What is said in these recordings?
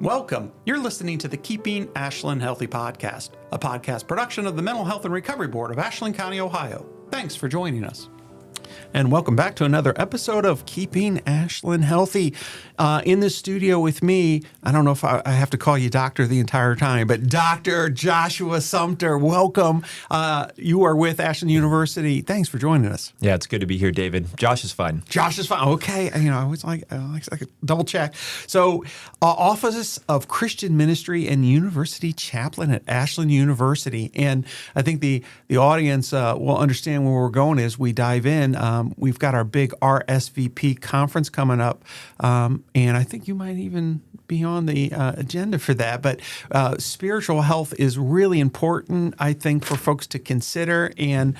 Welcome. You're listening to the Keeping Ashland Healthy podcast, a podcast production of the Mental Health and Recovery Board of Ashland County, Ohio. Thanks for joining us. And welcome back to another episode of Keeping Ashland Healthy. In the studio with me, I don't know if I have to call you doctor the entire time, but Dr. Joshua Sumpter, welcome. You are with Ashland University. Thanks for joining us. Yeah, it's good to be here, David. Josh is fine. Josh is fine. Okay. I always like a double check. So, Office of Christian Ministry and University Chaplain at Ashland University. And I think the audience will understand where we're going as we dive in. We've got our big RSVP conference coming up, and I think you might even be on the agenda for that. But spiritual health is really important, I think, for folks to consider. And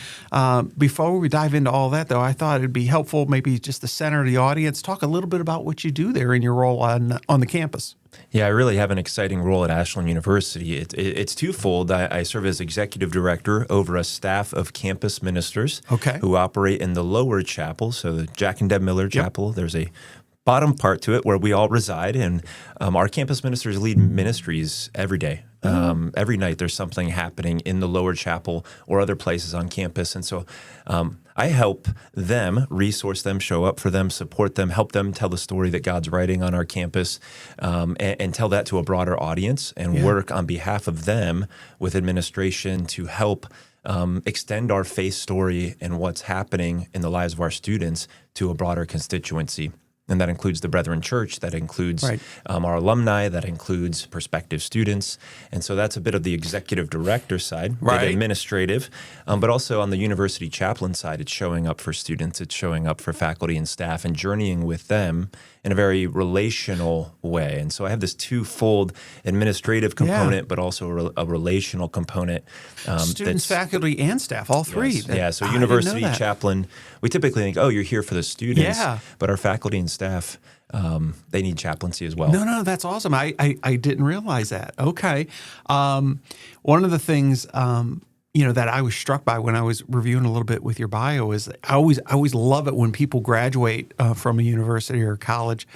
before we dive into all that, though, I thought it'd be helpful, maybe just the center of the audience, talk a little bit about what you do there in your role on the campus. Yeah, I really have an exciting role at Ashland University. It's twofold. I serve as executive director over a staff of campus ministers who operate in the lower chapel, so the Jack and Deb Miller Chapel. There's a bottom part to it where we all reside, and our campus ministers lead ministries every day. Every night there's something happening in the lower chapel or other places on campus, and so I help them, resource them, show up for them, support them, help them tell the story that God's writing on our campus, and tell that to a broader audience, and work on behalf of them with administration to help extend our faith story and what's happening in the lives of our students to a broader constituency. And that includes the Brethren Church, that includes our alumni, that includes prospective students. And so that's a bit of the executive director side, the administrative, but also on the university chaplain side, it's showing up for students, it's showing up for faculty and staff and journeying with them in a very relational way. And so I have this twofold administrative component, but also a relational component. Students, faculty, and staff, all three. Yes. So university chaplain, we typically think, oh, you're here for the students, but our faculty and staff, they need chaplaincy as well. No, that's awesome. I didn't realize that. Okay. One of the things that I was struck by when I was reviewing a little bit with your bio is I always love it when people graduate from a university or college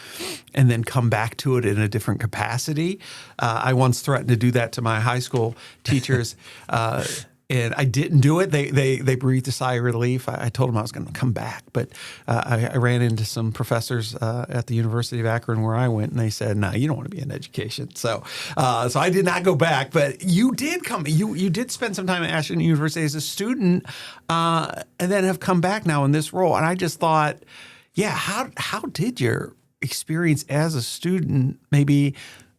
and then come back to it in a different capacity. I once threatened to do that to my high school teachers. And I didn't do it. They breathed a sigh of relief. I told them I was going to come back, but I ran into some professors at the University of Akron where I went, and they said, "No, you don't want to be in education." So I did not go back. But you did come. You did spend some time at Ashland University as a student, and then have come back now in this role. And I just thought, how did your experience as a student maybe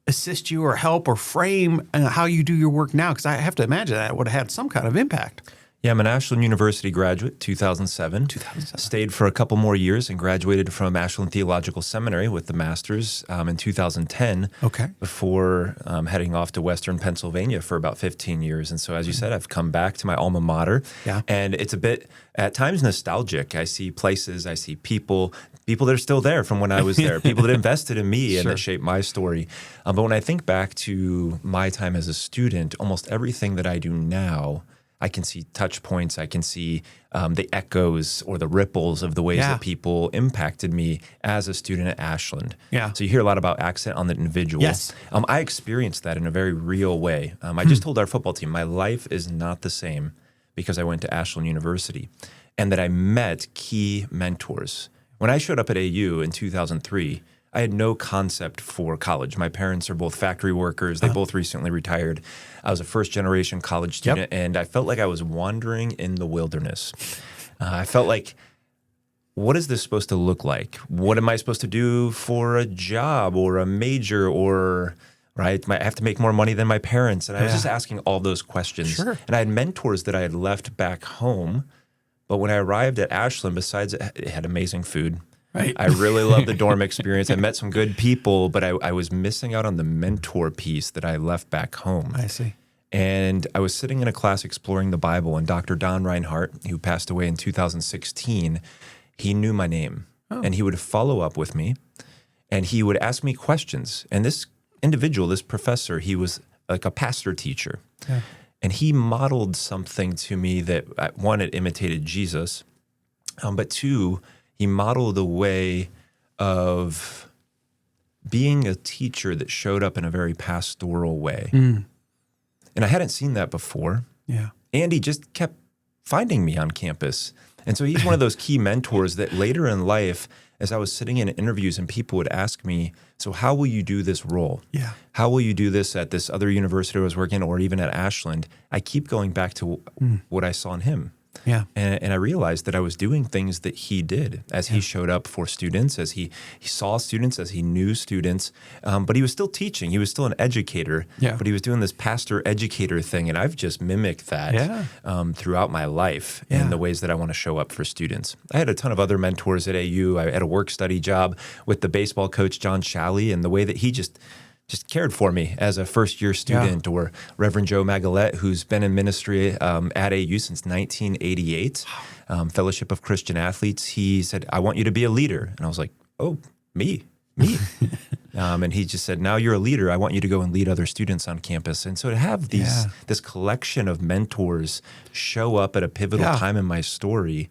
assist you or help or frame how you do your work now? Because I have to imagine that would have had some kind of impact. Yeah, I'm an Ashland University graduate, 2007. Stayed for a couple more years and graduated from Ashland Theological Seminary with the master's in 2010 before heading off to Western Pennsylvania for about 15 years. And so, as you said, I've come back to my alma mater, and it's a bit, at times, nostalgic. I see places, I see people that are still there from when I was there, people that invested in me and that shaped my story. But when I think back to my time as a student, almost everything that I do now, I can see touch points, I can see the echoes or the ripples of the ways that people impacted me as a student at Ashland. So you hear a lot about accent on the individual. I experienced that in a very real way. I just told our football team, my life is not the same because I went to Ashland University, and that I met key mentors. When I showed up at AU in 2003, I had no concept for college. My parents are both factory workers. They both recently retired. I was a first-generation college student, and I felt like I was wandering in the wilderness. I felt like, what is this supposed to look like? What am I supposed to do for a job or a major or, I have to make more money than my parents? And I was just asking all those questions. And I had mentors that I had left back home. But when I arrived at Ashland, besides it had amazing food, I really loved the dorm experience. I met some good people, but I was missing out on the mentor piece that I left back home. I see. And I was sitting in a class exploring the Bible, and Dr. Don Reinhardt, who passed away in 2016, he knew my name. And he would follow up with me, and he would ask me questions. And this individual, this professor, he was like a pastor teacher. And he modeled something to me that, one, it imitated Jesus, but two, he modeled a way of being a teacher that showed up in a very pastoral way. And I hadn't seen that before. Yeah. Andy just kept finding me on campus. And so he's one of those key mentors that later in life, as I was sitting in interviews and people would ask me, so how will you do this role? Yeah. How will you do this at this other university I was working or even at Ashland? I keep going back to what I saw in him. Yeah. And I realized that I was doing things that he did as he showed up for students, as he saw students, as he knew students. But he was still teaching. He was still an educator. Yeah. But he was doing this pastor-educator thing. And I've just mimicked that throughout my life in the ways that I want to show up for students. I had a ton of other mentors at AU. I had a work-study job with the baseball coach, John Shalley, and the way that he just cared for me as a first-year student, or Reverend Joe Magalette, who's been in ministry at AU since 1988, Fellowship of Christian Athletes. He said, I want you to be a leader. And I was like, oh, me. And he just said, now you're a leader. I want you to go and lead other students on campus. And so to have this collection of mentors show up at a pivotal time in my story,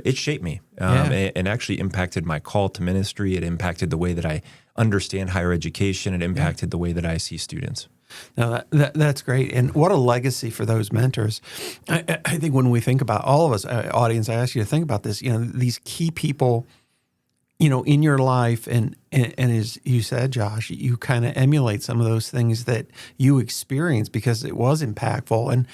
it shaped me and actually impacted my call to ministry. It impacted the way that I understand higher education. It impacted the way that I see students. No, that's great. And what a legacy for those mentors. I think when we think about all of us, audience, I ask you to think about this, these key people, in your life. And as you said, Josh, you kind of emulate some of those things that you experienced because it was impactful. And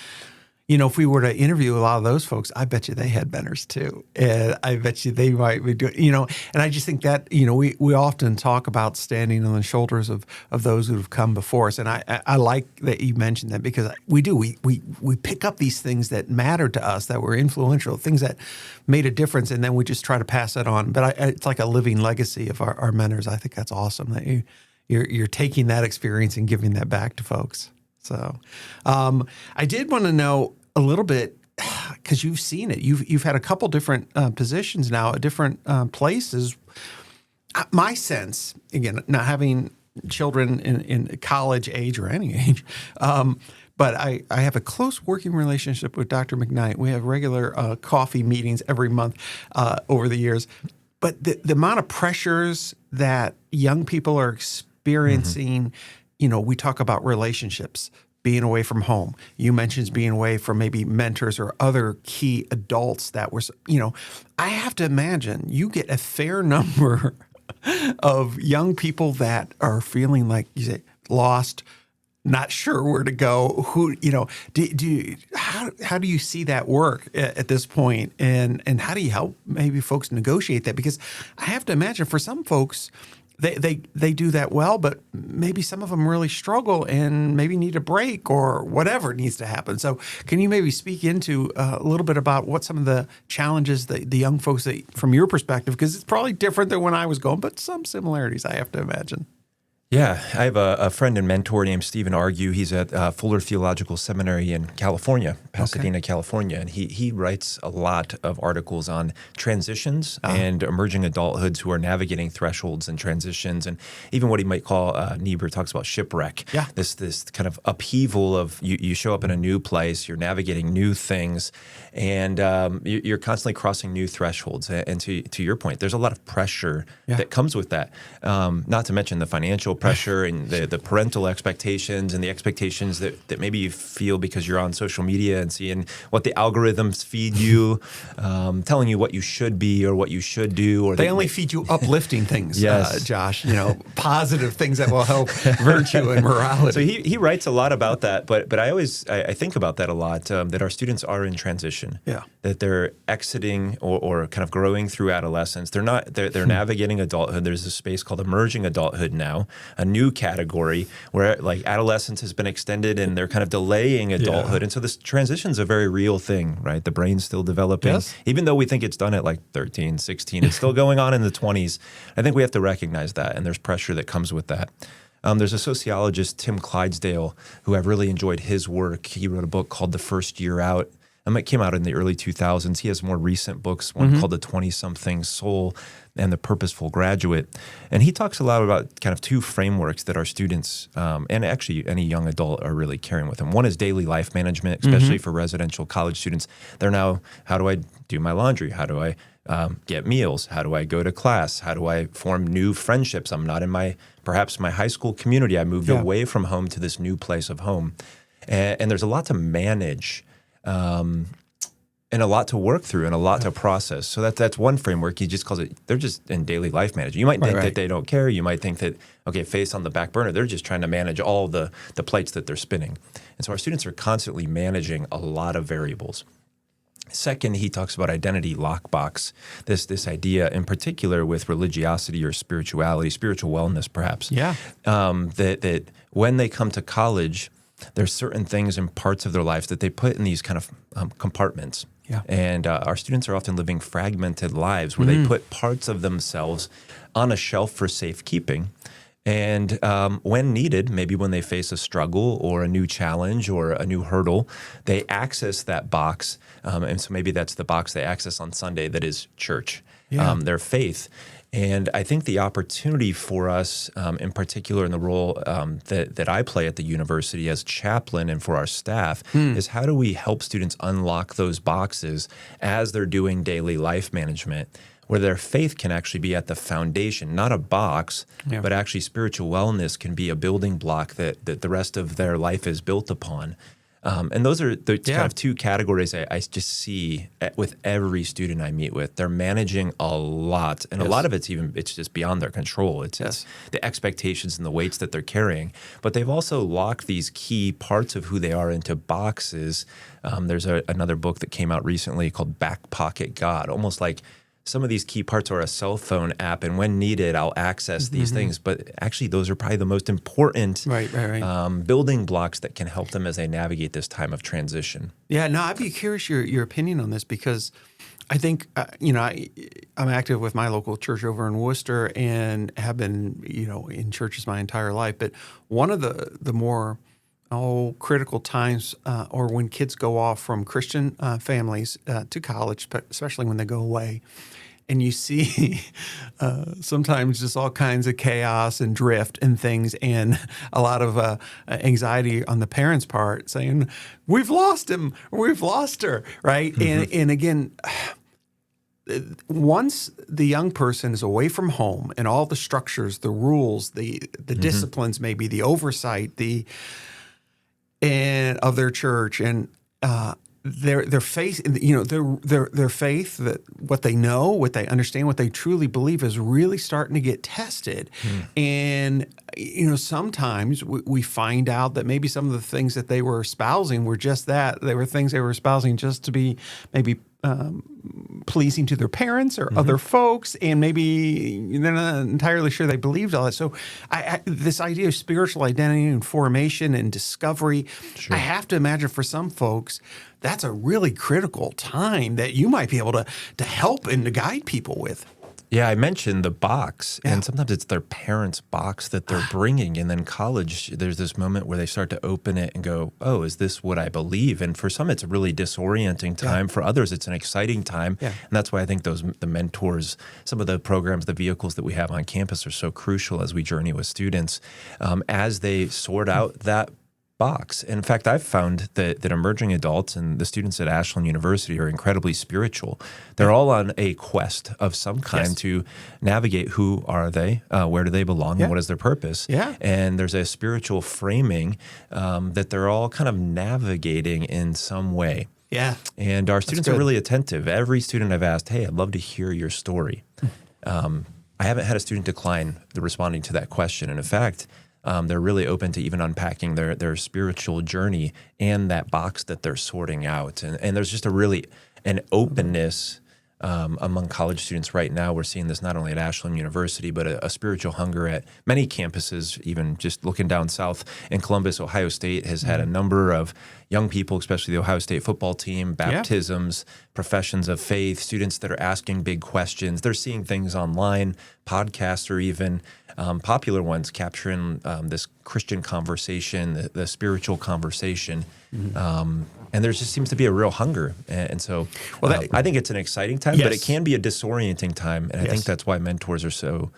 if we were to interview a lot of those folks, I bet you they had mentors too. And I bet you they might be doing, and I just think that, we often talk about standing on the shoulders of those who have come before us. And I like that you mentioned that because we do. We pick up these things that mattered to us, that were influential, things that made a difference, and then we just try to pass that on. But it's like a living legacy of our mentors. I think that's awesome that you're taking that experience and giving that back to folks. So I did want to know a little bit, because you've seen it. You've had a couple different positions now at different places. My sense, again, not having children in college age or any age, but I have a close working relationship with Dr. McKnight. We have regular coffee meetings every month over the years. But the amount of pressures that young people are experiencing, we talk about relationships, being away from home. You mentioned being away from maybe mentors or other key adults that were, I have to imagine you get a fair number of young people that are feeling like, you say, lost, not sure where to go. How do you see that work at this point? And how do you help maybe folks negotiate that? Because I have to imagine for some folks, they do that well, but maybe some of them really struggle and maybe need a break or whatever needs to happen. So can you maybe speak into a little bit about what some of the challenges that the young folks, from your perspective, because it's probably different than when I was going, but some similarities I have to imagine. Yeah, I have a friend and mentor named Stephen Argue. He's at Fuller Theological Seminary in California, Pasadena, California. And he writes a lot of articles on transitions and emerging adulthoods who are navigating thresholds and transitions. And even what he might call, Niebuhr talks about shipwreck. Yeah. This kind of upheaval of you show up in a new place, you're navigating new things, and you're constantly crossing new thresholds. And to your point, there's a lot of pressure that comes with that, not to mention the financial pressure and the parental expectations and the expectations that maybe you feel because you're on social media and seeing what the algorithms feed you, telling you what you should be or what you should do. Or they only feed you uplifting things, yes. Josh, positive things that will help virtue and morality. So he writes a lot about that, but I think about that a lot, that our students are in transition, that they're exiting or kind of growing through adolescence. They're navigating adulthood. There's a space called emerging adulthood now, a new category where like adolescence has been extended and they're kind of delaying adulthood. And so this transition is a very real thing, right? The brain's still developing. Yes. Even though we think it's done at like 13, 16, it's still going on in the 20s. I think we have to recognize that, and there's pressure that comes with that. There's a sociologist, Tim Clydesdale, who I've really enjoyed his work. He wrote a book called The First Year Out. It came out in the early 2000s. He has more recent books, one called The 20-Something Soul and The Purposeful Graduate. And he talks a lot about kind of two frameworks that our students, and actually any young adult, are really carrying with them. One is daily life management, especially for residential college students. They're now, how do I do my laundry? How do I get meals? How do I go to class? How do I form new friendships? I'm not in perhaps my high school community. I moved away from home to this new place of home. And there's a lot to manage and a lot to work through and a lot to process. So that's one framework. He just calls it, they're just in daily life management. You might think that they don't care. You might think that, okay, face on the back burner, they're just trying to manage all the plates that they're spinning. And so our students are constantly managing a lot of variables. Second, he talks about identity lockbox, this idea in particular with religiosity or spirituality, spiritual wellness perhaps. That when they come to college, there's certain things and parts of their lives that they put in these kind of compartments. And our students are often living fragmented lives where they put parts of themselves on a shelf for safekeeping. And when needed, maybe when they face a struggle or a new challenge or a new hurdle, they access that box. And so maybe that's the box they access on Sunday that is church, their faith. And I think the opportunity for us, in particular in the role that I play at the university as chaplain and for our staff, is how do we help students unlock those boxes as they're doing daily life management, where their faith can actually be at the foundation, not a box, but actually spiritual wellness can be a building block that the rest of their life is built upon. And those are the kind of two categories I just see with every student I meet with. They're managing a lot, and a lot of it's just beyond their control. It's the expectations and the weights that they're carrying. But they've also locked these key parts of who they are into boxes. There's another book that came out recently called Back Pocket God, almost like some of these key parts are a cell phone app, and when needed, I'll access these things. But actually, those are probably the most important building blocks that can help them as they navigate this time of transition. Yeah, no, I'd be curious your opinion on this because I think, I'm active with my local church over in Worcester and have been, in churches my entire life. But one of the more critical times or when kids go off from Christian families to college, especially when they go away, and you see sometimes just all kinds of chaos and drift and things and a lot of anxiety on the parents' part saying, we've lost him, or we've lost her, right? And again, once the young person is away from home and all the structures, the rules, the disciplines, maybe the oversight, and of their church and their faith, their faith, that what they know, what they understand, what they truly believe is really starting to get tested. And sometimes we find out that maybe some of the things that they were espousing were just that. They were things they were espousing just to be maybe pleasing to their parents or other folks, and maybe they're not entirely sure they believed all that. So this idea of spiritual identity and formation and discovery, I have to imagine for some folks, that's a really critical time that you might be able to help and to guide people with. Yeah, I mentioned the box, and sometimes it's their parents' box that they're bringing. And then college, there's this moment where they start to open it and go, oh, is this what I believe? And for some, it's a really disorienting time. For others, it's an exciting time. And that's why I think the mentors, some of the programs, the vehicles that we have on campus are so crucial as we journey with students as they sort out that box. In fact, I've found that emerging adults and the students at Ashland University are incredibly spiritual. They're all on a quest of some kind to navigate who are they, where do they belong, and what is their purpose. And there's a spiritual framing that they're all kind of navigating in some way. And our students are really attentive. Every student I've asked, hey, I'd love to hear your story. I haven't had a student decline responding to that question. And in fact, they're really open to even unpacking their spiritual journey and that box that they're sorting out. And there's just an openness among college students right now. We're seeing this not only at Ashland University, but a spiritual hunger at many campuses. Even just looking down south in Columbus, Ohio State has had a number of young people, especially the Ohio State football team, baptisms, professions of faith, students that are asking big questions. They're seeing things online, podcasts, or even popular ones capturing this Christian conversation, the spiritual conversation. And there just seems to be a real hunger. And so I think it's an exciting time, but it can be a disorienting time. And I think that's why mentors are so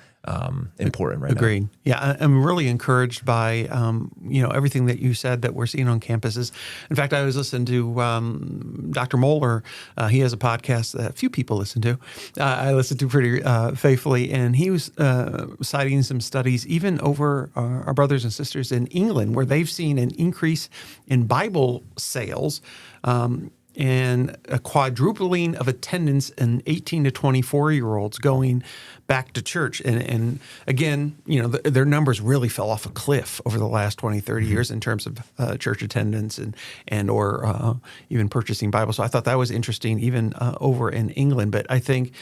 important right now. Agreed. Yeah, I'm really encouraged by everything that you said that we're seeing on campuses. In fact, I was listening to Dr. Moeller. He has a podcast that a few people listen to. I listen to pretty faithfully, and he was citing some studies even over our brothers and sisters in England, where they've seen an increase in Bible sales. And a quadrupling of attendance in 18 to 24-year-olds going back to church. And again, their numbers really fell off a cliff over the last 20, 30 years in terms of church attendance and or even purchasing Bibles. So I thought that was interesting, even over in England. But I think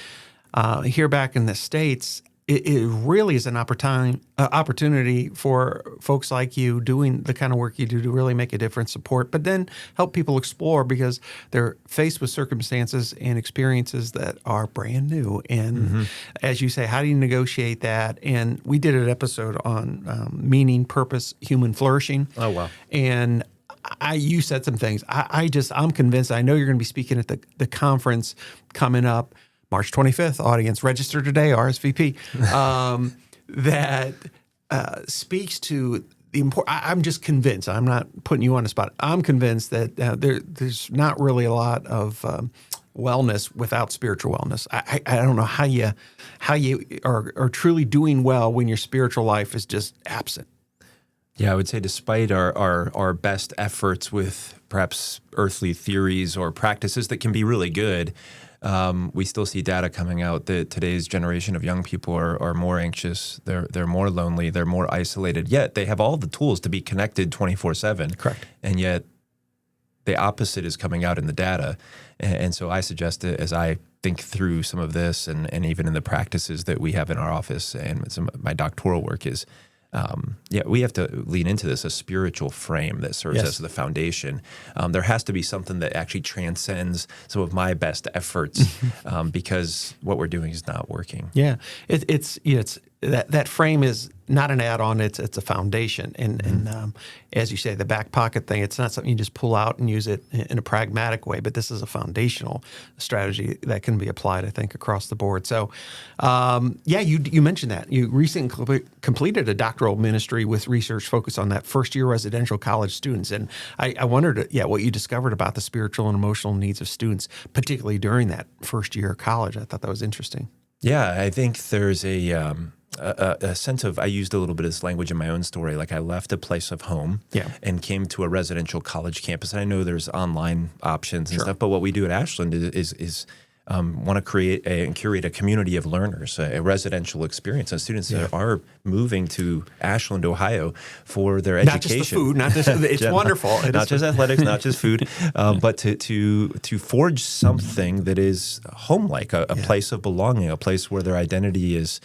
here back in the States, it really is an opportunity for folks like you doing the kind of work you do to really make a difference, support, but then help people explore because they're faced with circumstances and experiences that are brand new. And as you say, how do you negotiate that? And we did an episode on meaning, purpose, human flourishing. Oh, wow. And you said some things. I'm convinced, I know you're going to be speaking at the conference coming up, March 25th, audience, register today, RSVP, that speaks to the important. I'm just convinced, I'm not putting you on the spot, I'm convinced that there's not really a lot of wellness without spiritual wellness. I don't know how you are truly doing well when your spiritual life is just absent. Yeah, I would say despite our best efforts with perhaps earthly theories or practices that can be really good, we still see data coming out that today's generation of young people are more anxious, they're more lonely, they're more isolated, yet they have all the tools to be connected 24/7. Correct. And yet the opposite is coming out in the data. And so I suggest that as I think through some of this and even in the practices that we have in our office and some of my doctoral work is, we have to lean into this, a spiritual frame that serves as the foundation. There has to be something that actually transcends some of my best efforts because what we're doing is not working. Yeah, it's that frame is not an add-on; it's a foundation. And as you say, the back pocket thing, it's not something you just pull out and use it in a pragmatic way. But this is a foundational strategy that can be applied, I think, across the board. So, you mentioned that you recently completed a doctoral ministry with research focused on that first-year residential college students, and I wondered, what you discovered about the spiritual and emotional needs of students, particularly during that first year of college. I thought that was interesting. Yeah, I think there's a sense of, I used a little bit of this language in my own story, like I left a place of home and came to a residential college campus. And I know there's online options and stuff, but what we do at Ashland is want to create and curate a community of learners, a residential experience. And students that are moving to Ashland, Ohio for their education. Not just the food, not just, it's wonderful. Not just athletics, not just food, but to forge something that is home-like, a place of belonging, a place where their identity is,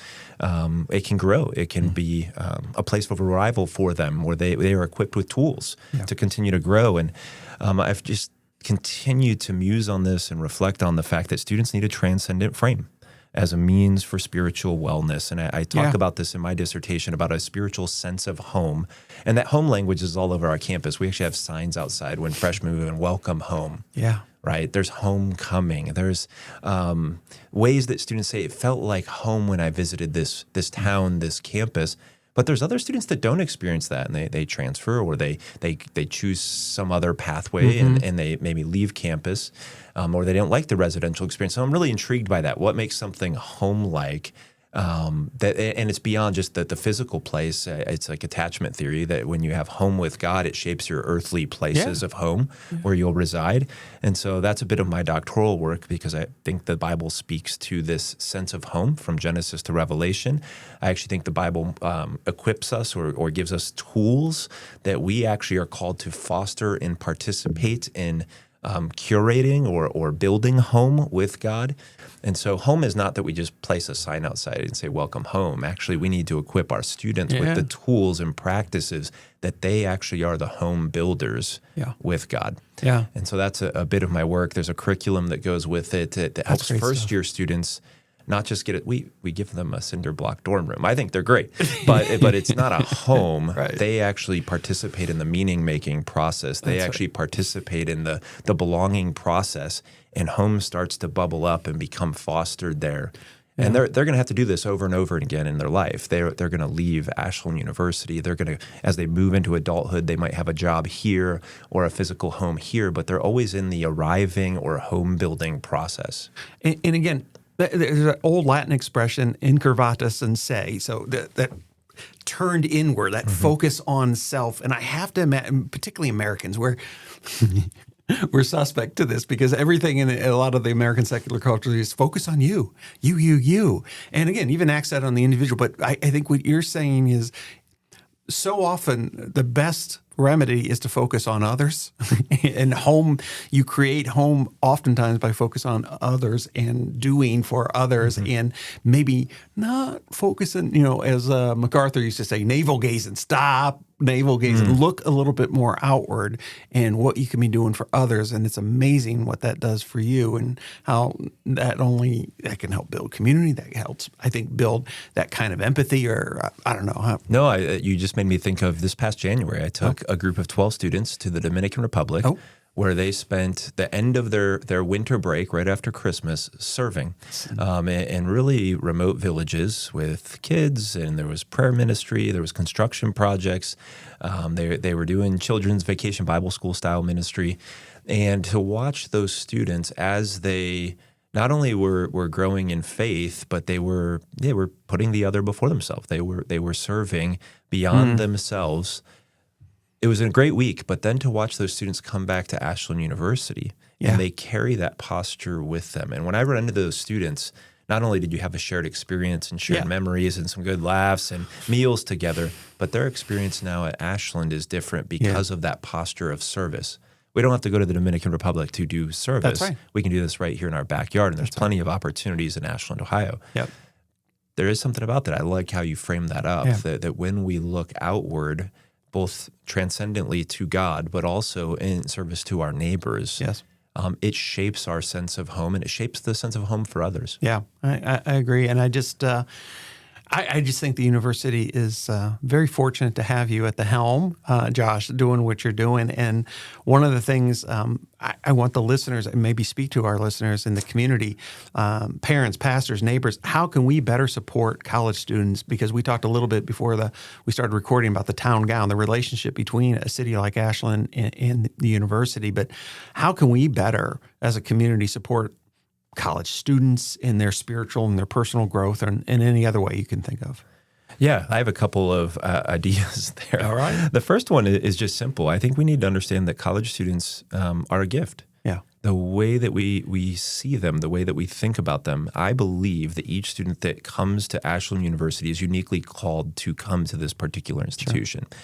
it can grow. It can be a place of arrival for them where they are equipped with tools to continue to grow. And I've just continue to muse on this and reflect on the fact that students need a transcendent frame as a means for spiritual wellness. And I talk about this in my dissertation about a spiritual sense of home. And that home language is all over our campus. We actually have signs outside when freshmen move in, welcome home. Yeah. Right? There's homecoming. There's ways that students say it felt like home when I visited this town, this campus. But there's other students that don't experience that, and they transfer or they choose some other pathway and they maybe leave campus or they don't like the residential experience. So I'm really intrigued by that. What makes something home-like? And it's beyond just the physical place. It's like attachment theory that when you have home with God, it shapes your earthly places of home where you'll reside. And so that's a bit of my doctoral work because I think the Bible speaks to this sense of home from Genesis to Revelation. I actually think the Bible equips us or gives us tools that we actually are called to foster and participate in curating or building home with God. And so home is not that we just place a sign outside and say, welcome home. Actually, we need to equip our students with the tools and practices that they actually are the home builders with God. Yeah. And so that's a bit of my work. There's a curriculum that goes with it that helps first-year students not just get it. We give them a cinder block dorm room. I think they're great, but it's not a home. Right. They actually participate in the meaning making process. They actually participate in the belonging process, and home starts to bubble up and become fostered there. And they're going to have to do this over and over again in their life. They're going to leave Ashland University. They're going to, as they move into adulthood, they might have a job here or a physical home here, but they're always in the arriving or home building process. And again, there's an old Latin expression, incurvatus in se, so that turned inward, that focus on self. And I have to imagine, particularly Americans, where we're suspect to this because everything in a lot of the American secular culture is focus on you. And again, even acts that on the individual. But I think what you're saying is so often the best remedy is to focus on others. And you create home oftentimes by focus on others and doing for others and maybe not focusing, as MacArthur used to say, navel gazing, stop navel gazing, look a little bit more outward and what you can be doing for others. And it's amazing what that does for you and how that can help build community. That helps, I think, build that kind of empathy or I don't know. No, you just made me think of this past January. I took a group of 12 students to the Dominican Republic where they spent the end of their winter break right after Christmas serving in really remote villages with kids, and there was prayer ministry, there was construction projects. They were doing children's vacation Bible school style ministry. And to watch those students as they not only were growing in faith, but they were putting the other before themselves. They were serving beyond themselves. It was a great week, but then to watch those students come back to Ashland University and they carry that posture with them. And when I run into those students, not only did you have a shared experience and shared memories and some good laughs and meals together, but their experience now at Ashland is different because of that posture of service. We don't have to go to the Dominican Republic to do service. That's right. We can do this right here in our backyard, and there's plenty of opportunities in Ashland, Ohio. Yep. There is something about that. I like how you frame that up, that when we look outward, both transcendently to God, but also in service to our neighbors, it shapes our sense of home, and it shapes the sense of home for others. Yeah, I agree. And I just think the university is very fortunate to have you at the helm, Josh, doing what you're doing. And one of the things I want the listeners, and maybe speak to our listeners in the community, parents, pastors, neighbors, how can we better support college students? Because we talked a little bit before we started recording about the town gown, the relationship between a city like Ashland and the university. But how can we better, as a community, support college students in their spiritual and their personal growth, and in any other way you can think of? Yeah, I have a couple of ideas there. All right. The first one is just simple. I think we need to understand that college students are a gift. Yeah. The way that we see them, the way that we think about them, I believe that each student that comes to Ashland University is uniquely called to come to this particular institution. Sure.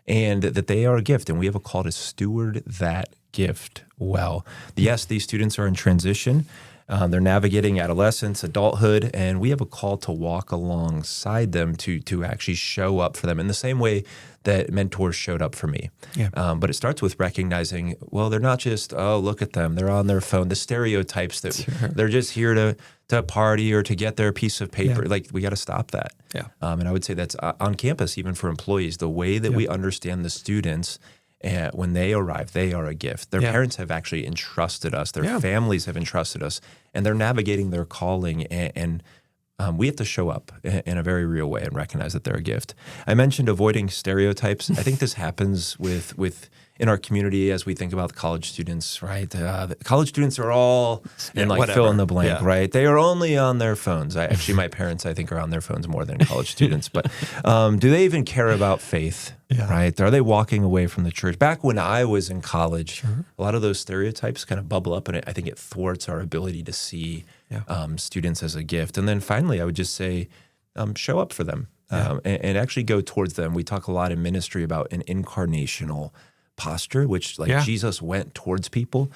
And that they are a gift, and we have a call to steward that gift well. Yes, these students are in transition. They're navigating adolescence, adulthood, and we have a call to walk alongside them to actually show up for them in the same way that mentors showed up for me. Yeah. But it starts with recognizing, well, they're not just, oh, look at them, they're on their phone, the stereotypes that they're just here to party or to get their piece of paper. Yeah. Like, we got to stop that. Yeah. And I would say that's on campus, even for employees, the way that we understand the students. And when they arrive, they are a gift. Their parents have actually entrusted us. Their families have entrusted us, and they're navigating their calling. And we have to show up in a very real way and recognize that they're a gift. I mentioned avoiding stereotypes. I think this happens with in our community as we think about the college students, right? The college students are all in fill in the blank, right? They are only on their phones. Actually, my parents, I think, are on their phones more than college students. But do they even care about faith, right? Are they walking away from the church? Back when I was in college, a lot of those stereotypes kind of bubble up, and I think it thwarts our ability to see students as a gift. And then finally, I would just say, show up for them and actually go towards them. We talk a lot in ministry about an incarnational posture, which Jesus went towards people.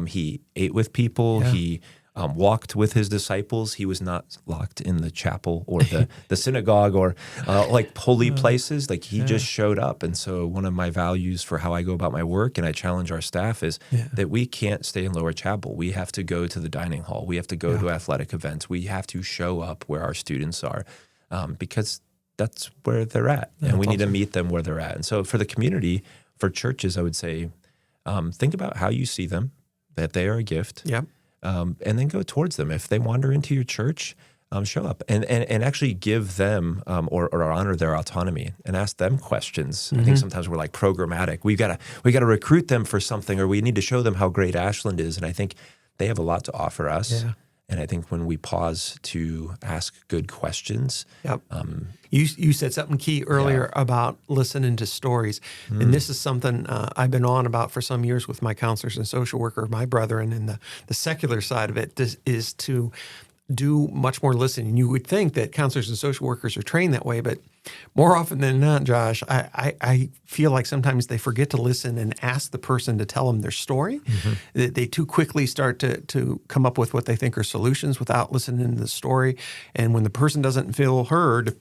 He ate with people. He walked with his disciples. He was not locked in the chapel or the synagogue or holy places. Like, he just showed up. And so one of my values for how I go about my work, and I challenge our staff, is that we can't stay in Lower Chapel. We have to go to the dining hall. We have to go to athletic events. We have to show up where our students are because that's where they're at. And we need to meet them where they're at. And so for the community, for churches, I would say, think about how you see them, that they are a gift, and then go towards them. If they wander into your church, show up and actually give them or honor their autonomy and ask them questions. I think sometimes we're like programmatic. We got to recruit them for something, or we need to show them how great Ashland is. And I think they have a lot to offer us. Yeah. And I think when we pause to ask good questions. Yep. You said something key earlier about listening to stories. And this is something I've been on about for some years with my counselors and social worker, my brethren, and the secular side of it is to do much more listening. You would think that counselors and social workers are trained that way, but more often than not, Josh, I feel like sometimes they forget to listen and ask the person to tell them their story. They too quickly start to come up with what they think are solutions without listening to the story. And when the person doesn't feel heard,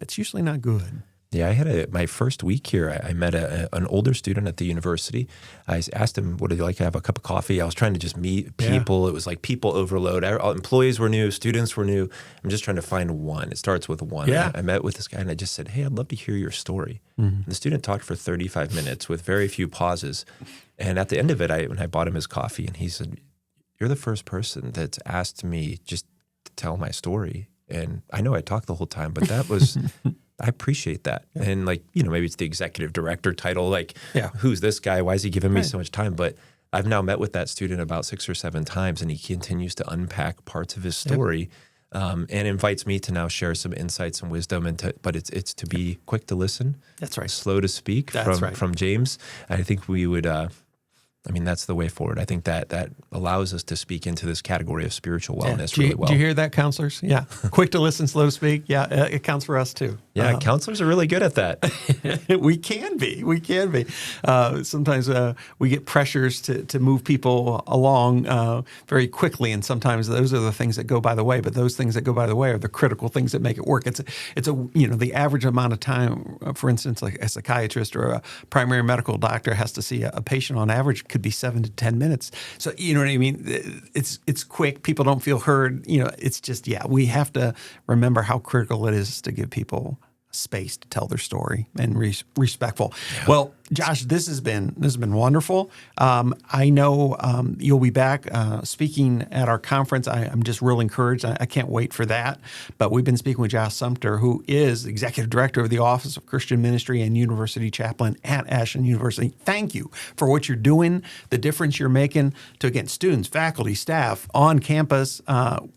it's usually not good. Yeah, I had my first week here. I met an older student at the university. I asked him, "What do you like to have a cup of coffee?" I was trying to just meet people. Yeah. It was like people overload. Employees were new, students were new. I'm just trying to find one. It starts with one. Yeah. I met with this guy and I just said, "Hey, I'd love to hear your story." And the student talked for 35 minutes with very few pauses. And at the end of it, when I bought him his coffee, and he said, "You're the first person that's asked me just to tell my story." And I know I talked the whole time, but that was... I appreciate that. Yeah. And maybe it's the executive director title. Who's this guy? Why is he giving me so much time? But I've now met with that student about 6 or 7 times, and he continues to unpack parts of his story and invites me to now share some insights and wisdom. But it's to be quick to listen. That's right. Slow to speak from James. I think we would... that's the way forward. I think that allows us to speak into this category of spiritual wellness really well. Do you hear that, counselors? Yeah. Quick to listen, slow to speak. Yeah, it counts for us too. Yeah, counselors are really good at that. We can be. Sometimes we get pressures to move people along very quickly, and sometimes those are the things that go by the way. But those things that go by the way are the critical things that make it work. It's the average amount of time, for instance, like a psychiatrist or a primary medical doctor has to see a patient on average could be 7 to 10 minutes. So you know what I mean? It's quick. People don't feel heard. It's just we have to remember how critical it is to give people space to tell their story and respectful. Yeah. Well, Josh, this has been wonderful. I know you'll be back speaking at our conference. I'm just real encouraged. I can't wait for that. But we've been speaking with Josh Sumpter, who is Executive Director of the Office of Christian Ministry and University Chaplain at Ashland University. Thank you for what you're doing, the difference you're making to, again, students, faculty, staff on campus.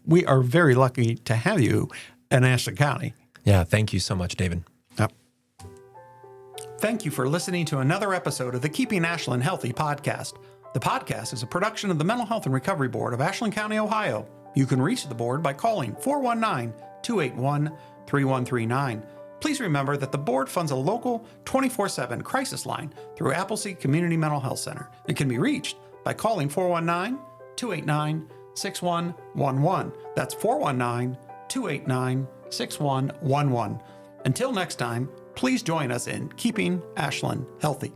We are very lucky to have you in Ashland County. Yeah, thank you so much, David. Yep. Thank you for listening to another episode of the Keeping Ashland Healthy podcast. The podcast is a production of the Mental Health and Recovery Board of Ashland County, Ohio. You can reach the board by calling 419-281-3139. Please remember that the board funds a local 24/7 crisis line through Appleseed Community Mental Health Center. It can be reached by calling 419-289-6111. That's 419-289-6111. Until next time, please join us in keeping Ashland healthy.